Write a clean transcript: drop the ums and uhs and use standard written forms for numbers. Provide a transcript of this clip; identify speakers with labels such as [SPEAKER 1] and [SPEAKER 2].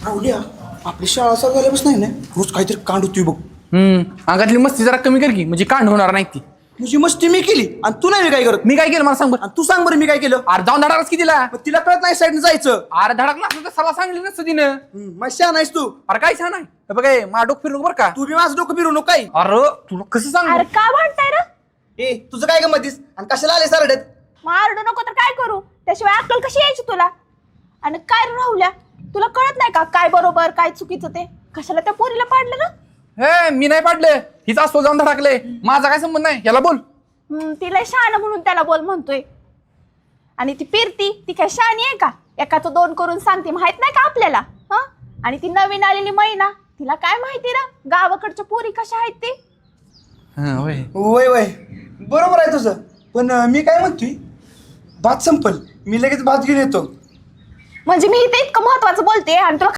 [SPEAKER 1] राहुल्या आपली शाळा चालू झाल्यापासून नाही ना रोज काहीतरी कांड होती बघ.
[SPEAKER 2] अंगातली मस्ती जरा कमी कर की म्हणजे कांड होणार नाही ती.
[SPEAKER 1] तुझी मस्ती मी केली आणि तू नाही काय करत.
[SPEAKER 2] मी काय केलं मला सांग बरं.
[SPEAKER 1] आणि तू सांग बरं मी काय केलं.
[SPEAKER 2] अरे जाऊन धडाकच की तिला.
[SPEAKER 1] मग तिला कळत नाही साईडने जायचं.
[SPEAKER 2] अरे धडकला असं तर सला सांगली नसतं तिनं.
[SPEAKER 1] मग शहाणा आहेस तू.
[SPEAKER 2] अरे काय छान आहे हे बघ हे, माझं डोकं फिरू नको बरं का.
[SPEAKER 1] तू बी माझं डोकं फिरू नको काही.
[SPEAKER 2] अरे तुला कसं सांग.
[SPEAKER 3] अरे का भांडताय रे?
[SPEAKER 1] ए तुझं काय गमतीस आणि कशाला आले सारड्यात.
[SPEAKER 3] मारडू नको तर काय करू? त्याशिवाय अक्कल कशी यायची तुला? आणि काय रे राहुल्या, तुला कळत नाही का काय बरोबर काय चुकीचं ते? कशाला त्या पोरीला पाडलं ना?
[SPEAKER 2] हे मी नाही पाडले हिच असतो जाऊन धडकले. माझा काय संबंध नाही याला बोल.
[SPEAKER 3] तिला शहाणं म्हणून त्याला बोल म्हणतोय. आणि ती फिरती ती काय शहाणी आहे का? एकाचं दोन करून सांगते माहित नाही का आपल्याला? हा आणि ती नवीन आलेली मैना तिला काय माहिती ना गावाकडच्या पोरी कशा आहेत ते.
[SPEAKER 1] वय वय बरोबर आहे तुझं. पण मी काय म्हणतोय भात संपल मी लगेच भात घेऊन येतो.
[SPEAKER 3] म्हणजे मी इथे इतकं महत्वाचं बोलते आणि तुला